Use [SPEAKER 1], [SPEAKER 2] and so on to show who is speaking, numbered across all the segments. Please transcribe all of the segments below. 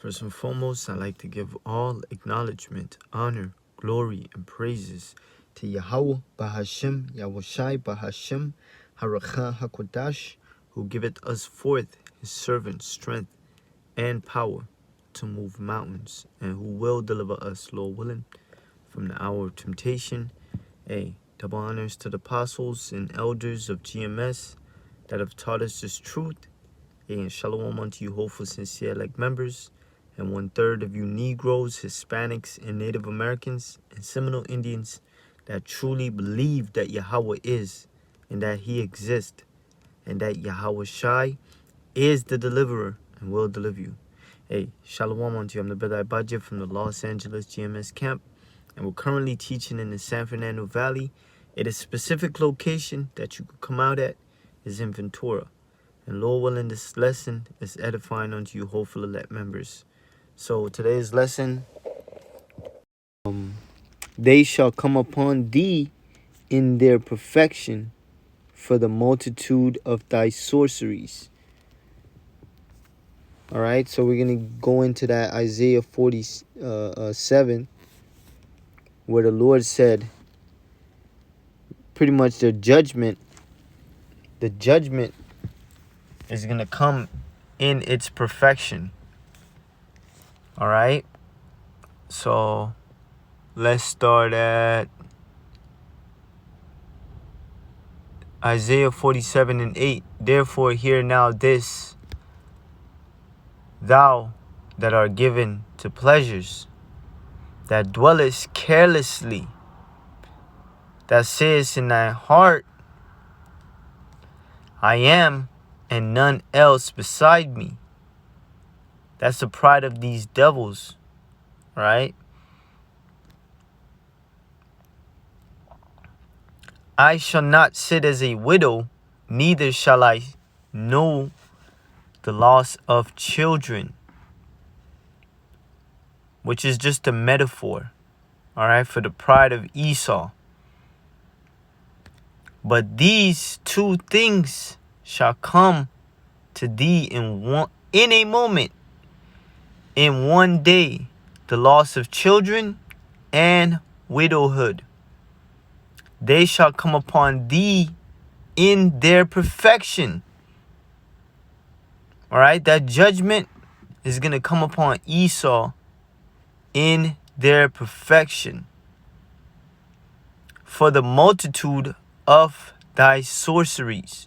[SPEAKER 1] First and foremost, I'd like to give all acknowledgement, honor, glory, and praises to Yahweh Bahashim, Yahushai Bahashim, Harakha HaKodash, who giveth us forth his servant strength and power to move mountains, and who will deliver us, Lord willing, from the hour of temptation. Double honors to the apostles and elders of GMS that have taught us this truth. And shalom unto you, hopeful, sincere, elect members, and 1/3 of you Negroes, Hispanics, and Native Americans, and Seminole Indians that truly believe that Yahweh is, and that he exists, and that Yahweh Shai is the deliverer and will deliver you. Shalom unto you. I'm the brother Ibaja from the Los Angeles GMS camp, and we're currently teaching in the San Fernando Valley. At a specific location that you could come out at is in Ventura. And Lord willing, this lesson is edifying unto you, hopeful elect members. So today's lesson, they shall come upon thee in their perfection for the multitude of thy sorceries. All right, so we're going to go into that Isaiah 47, where the Lord said pretty much the judgment is going to come in its perfection. All right, so let's start at Isaiah 47:8. Therefore hear now this, thou that art given to pleasures, that dwellest carelessly, that sayest in thy heart, I am, and none else beside me. That's the pride of these devils, right? I shall not sit as a widow, neither shall I know the loss of children, which is just a metaphor, all right, for the pride of Esau. But these two things shall come to thee in a moment, in one day, the loss of children and widowhood. They shall come upon thee in their perfection. All right, that judgment is going to come upon Esau in their perfection for the multitude of thy sorceries.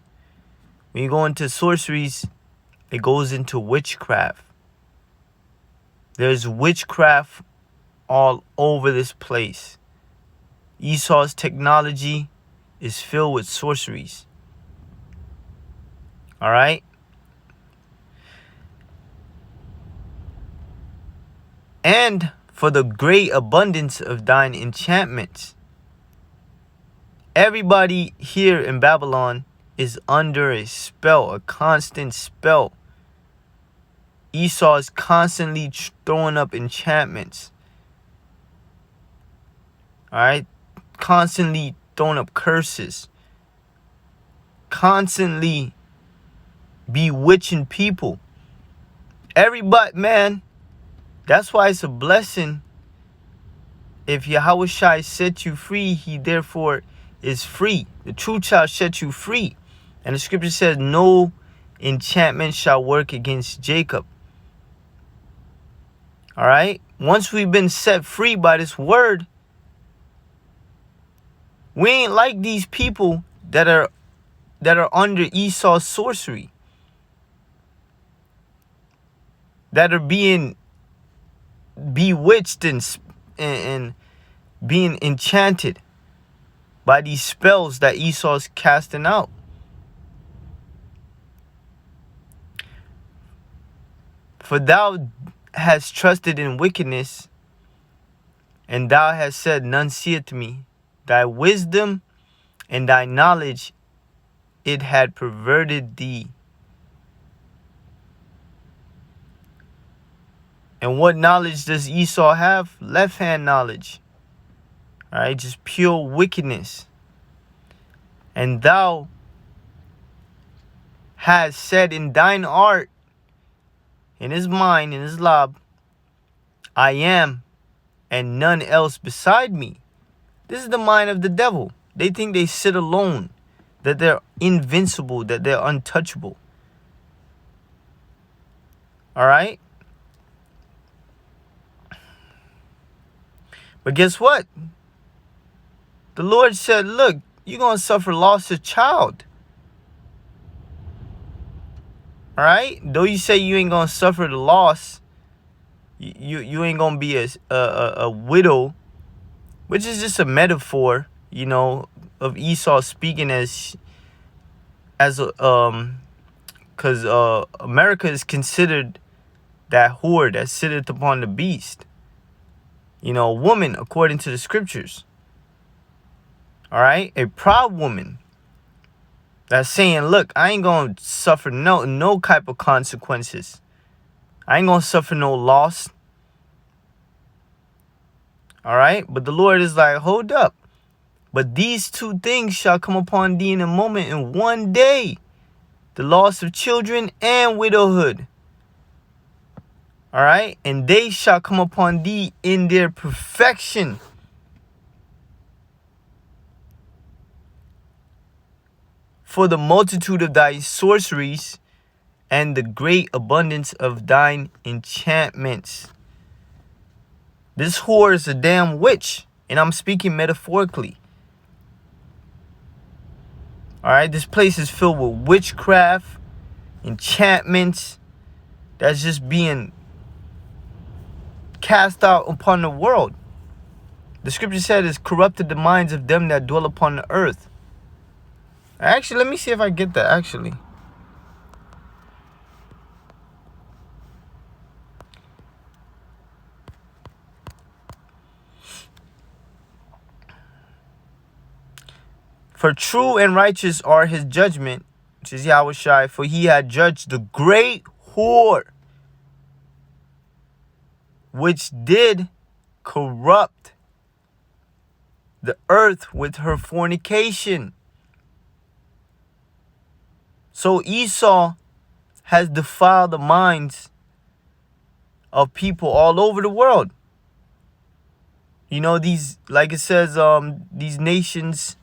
[SPEAKER 1] When you go into sorceries, it goes into witchcraft. There's witchcraft all over this place. Esau's technology is filled with sorceries. All right? And for the great abundance of thine enchantments. Everybody here in Babylon is under a spell, a constant spell. Esau is constantly throwing up enchantments. All right? Constantly throwing up curses. Constantly bewitching people. Everybody, man. That's why it's a blessing. If Yahweh Shai set you free, he therefore is free. The truth shall set you free. And the scripture says, no enchantment shall work against Jacob. All right? Once we've been set free by this word, we ain't like these people that are under Esau's sorcery, that are being bewitched and being enchanted by these spells that Esau's casting out. For thou hast trusted in wickedness, and thou hast said, none seeth me. Thy wisdom and thy knowledge, it had perverted thee. And what knowledge does Esau have? Left-hand knowledge. All right, just pure wickedness. And thou hast said in thine heart, in his mind, in his lob, I am, and none else beside me. This is the mind of the devil. They think they sit alone, that they're invincible, that they're untouchable. All right? But guess what? The Lord said, look, you're going to suffer loss of child. All right? Though you say you ain't going to suffer the loss, you ain't going to be a widow, which is just a metaphor, of Esau speaking as because America is considered that whore that sitteth upon the beast. A woman according to the scriptures. All right? A proud woman that's saying, look, I ain't going to suffer no type of consequences. I ain't going to suffer no loss. All right? But the Lord is like, hold up. But these two things shall come upon thee in a moment, in one day. The loss of children and widowhood. All right? And they shall come upon thee in their perfection. For the multitude of thy sorceries and the great abundance of thine enchantments. This whore is a damn witch. And I'm speaking metaphorically. All right? This place is filled with witchcraft, enchantments. That's just being cast out upon the world. The scripture said it's corrupted the minds of them that dwell upon the earth. Actually, let me see if I get that, actually. For true and righteous are his judgment, which is Yahushai, for he had judged the great whore, which did corrupt the earth with her fornication. So Esau has defiled the minds of people all over the world. These, like it says, these nations,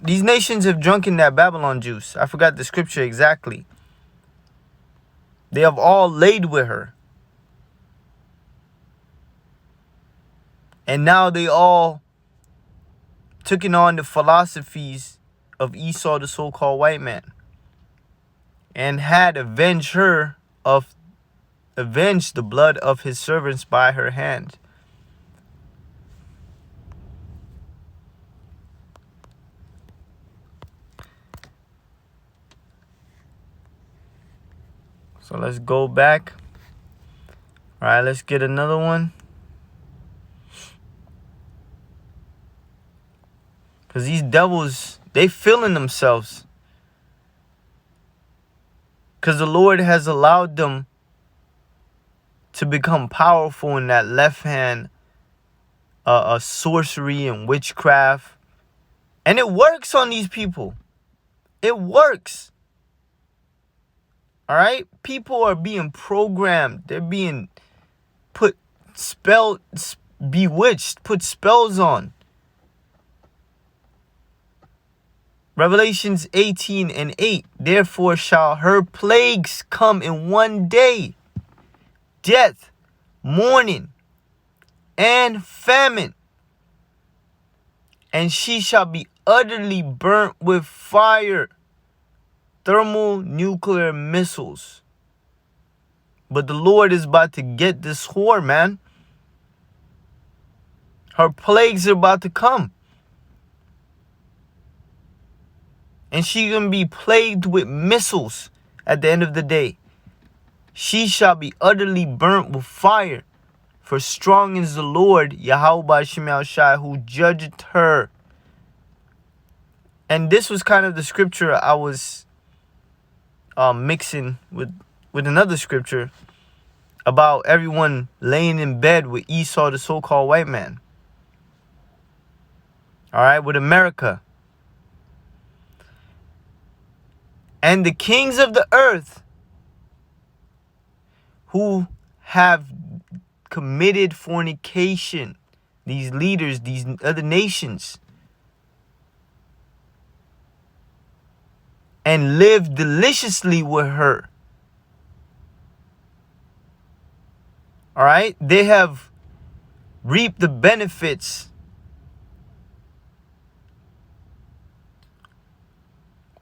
[SPEAKER 1] these nations have drunken that Babylon juice. I forgot the scripture exactly. They have all laid with her. And now they all taken on the philosophies of Esau, the so-called white man. And had avenged the blood of his servants by her hand. So let's go back. All right, let's get another one. Because these devils, they feeling themselves. Because the Lord has allowed them to become powerful in that left hand, sorcery and witchcraft. And it works on these people. It works. All right? People are being programmed. They're being bewitched, put spells on. Revelations 18:8. Therefore shall her plagues come in one day. Death, mourning, and famine. And she shall be utterly burnt with fire. Thermonuclear missiles. But the Lord is about to get this whore, man. Her plagues are about to come. And she's going to be plagued with missiles at the end of the day. She shall be utterly burnt with fire. For strong is the Lord, Yahweh Shemel Shai, who judgeth her. And this was kind of the scripture I was mixing with another scripture about everyone laying in bed with Esau, the so-called white man. All right, with America. and the kings of the earth who have committed fornication, these leaders, these other nations, and live deliciously with her. All right? They have reaped the benefits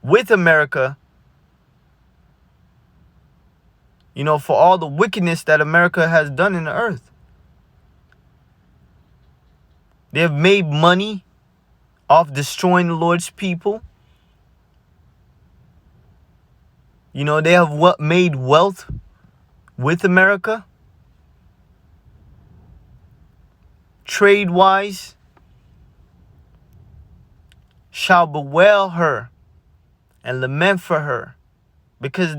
[SPEAKER 1] with America, you know, for all the wickedness that America has done in the earth. They have made money off destroying the Lord's people. You know, they have made wealth with America. Trade-wise, shall bewail her and lament for her, because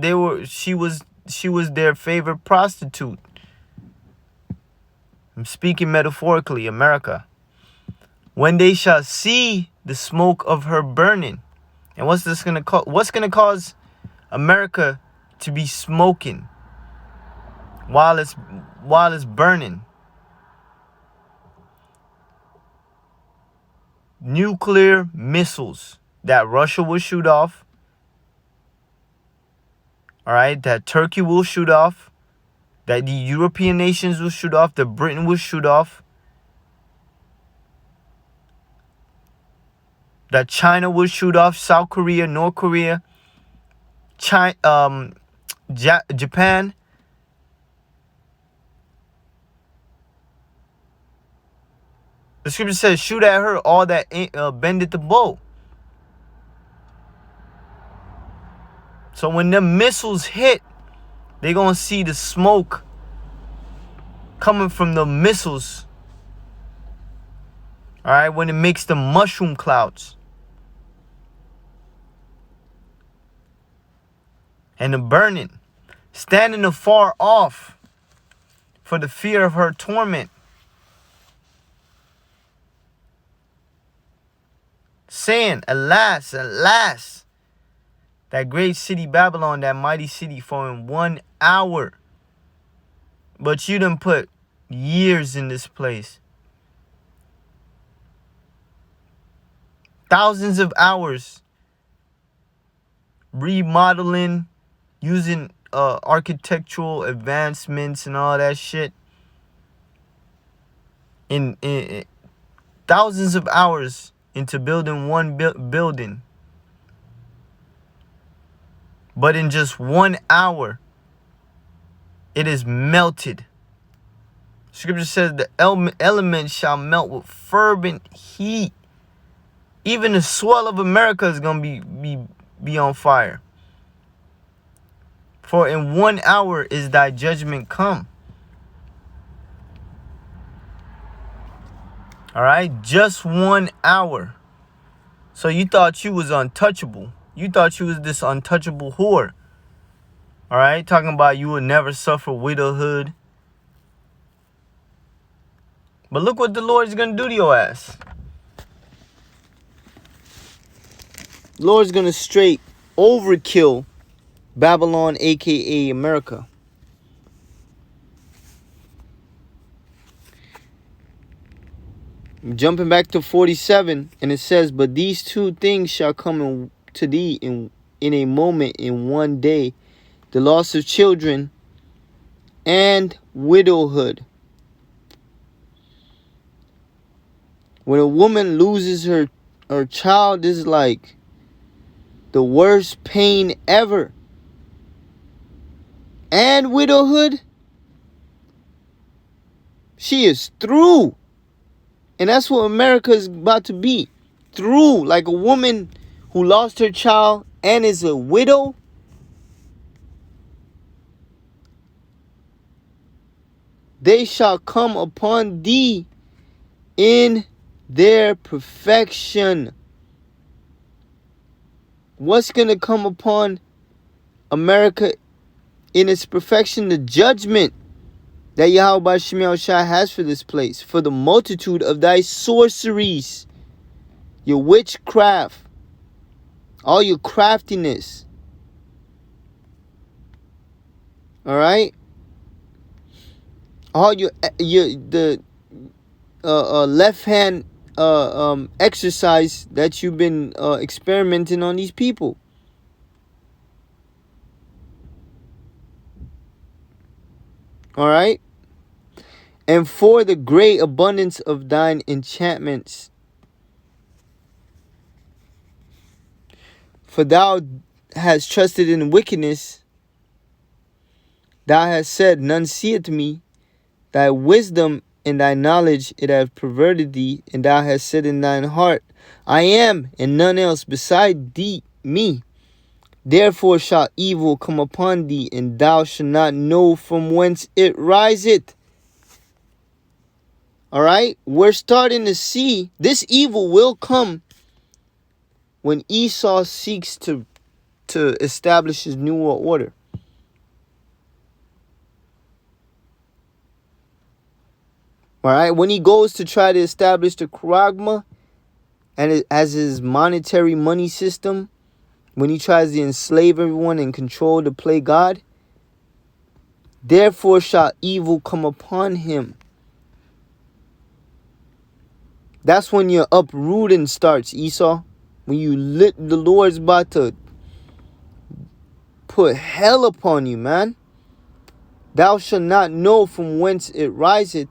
[SPEAKER 1] she was their favorite prostitute. I'm speaking metaphorically, America. When they shall see the smoke of her burning. And what's this gonna cause? What's gonna cause America to be smoking while it's burning? Nuclear missiles that Russia will shoot off. All right, that Turkey will shoot off, that the European nations will shoot off, that Britain will shoot off, that China will shoot off, South Korea, North Korea, Japan. The scripture says, shoot at her all that bendeth the bow. So when the missiles hit, they're going to see the smoke coming from the missiles. All right, when it makes the mushroom clouds. And the burning, standing afar off for the fear of her torment. Saying, alas, alas, that great city Babylon, that mighty city, for in 1 hour. But you done put years in this place. Thousands of hours remodeling, using architectural advancements and all that shit. In thousands of hours into building one building. But in just 1 hour, it is melted. Scripture says the elements shall melt with fervent heat. Even the swell of America is going to be on fire. For in 1 hour is thy judgment come. All right, just 1 hour. So you thought you was untouchable. You thought you was this untouchable whore. All right, talking about you would never suffer widowhood. But look what the Lord's going to do to your ass. The Lord's going to straight overkill Babylon, a.k.a. America. Jumping back to 47, and it says, but these two things shall come to thee in a moment, in one day, the loss of children and widowhood. When a woman loses her child, this is like the worst pain ever. And widowhood, she is through. And that's what America is about to be. Through. Like a woman who lost her child and is a widow. They shall come upon thee in their perfection. What's going to come upon America in its perfection? The judgment that Yahweh Shem Yahushua has for this place. For the multitude of thy sorceries, your witchcraft, all your craftiness, All right. All the left hand exercise that you've been experimenting on these people. All right. And for the great abundance of thine enchantments, for thou hast trusted in wickedness, thou hast said, none seeth me. Thy wisdom and thy knowledge it hath perverted thee, and thou hast said in thine heart, I am, and none else beside thee me. Therefore shall evil come upon thee, and thou shalt not know from whence it riseth. All right, we're starting to see this evil will come when Esau seeks to establish his new world order. All right, when he goes to try to establish the Charagma and as his monetary money system, when he tries to enslave everyone and control to play God, therefore shall evil come upon him. That's when your uprooting starts, Esau. When the Lord's about to put hell upon you, man. Thou shalt not know from whence it riseth.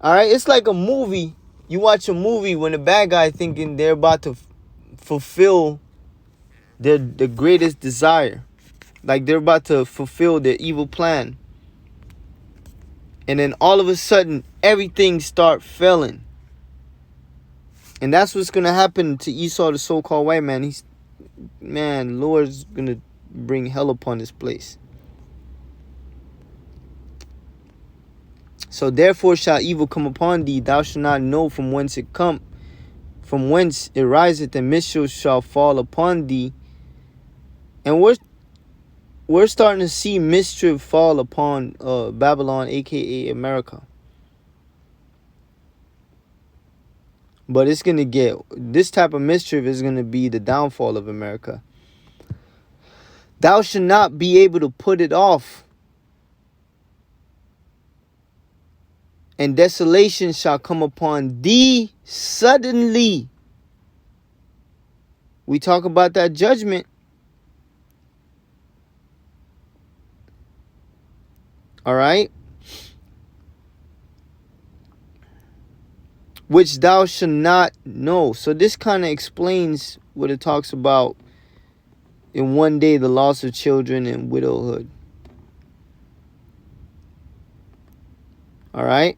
[SPEAKER 1] All right, it's like a movie. You watch a movie when the bad guy thinking they're about to fulfill the greatest desire. Like they're about to fulfill their evil plan. And then all of a sudden, everything start failing. And that's what's going to happen to Esau, the so-called white man. Lord's going to bring hell upon this place. So therefore shall evil come upon thee, thou shalt not know from whence it riseth, and mischief shall fall upon thee. And we're starting to see mischief fall upon Babylon, aka America. But it's going to get, this type of mischief is going to be the downfall of America. Thou shalt not be able to put it off. And desolation shall come upon thee suddenly. We talk about that judgment. All right. Which thou shalt not know. So this kind of explains what it talks about in one day, the loss of children and widowhood. All right.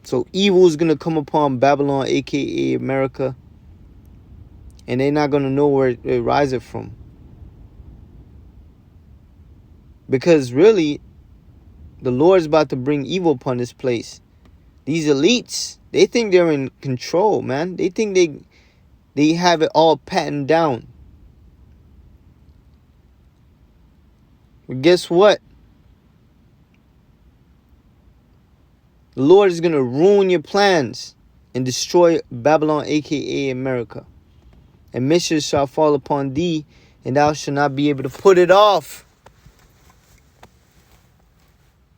[SPEAKER 1] So evil is going to come upon Babylon, aka America. And they're not going to know where it rises from. Because really, the Lord is about to bring evil upon this place. These elites, they think they're in control, man. They think they have it all patterned down. But guess what? The Lord is going to ruin your plans and destroy Babylon, aka America. And mischief shall fall upon thee, and thou shalt not be able to put it off.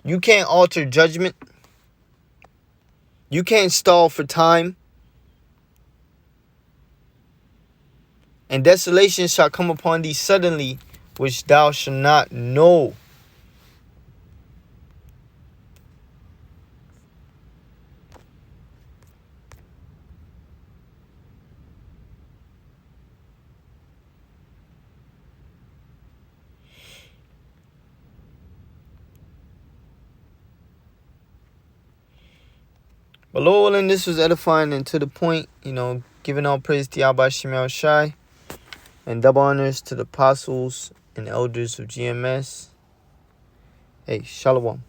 [SPEAKER 1] You can't alter judgment. You can't stall for time. And desolation shall come upon thee suddenly, which thou shalt not know. But Lord willing, this was edifying and to the point, giving all praise to Yahweh Shem Shai, and double honors to the apostles and elders of GMS. Hey, Shalom.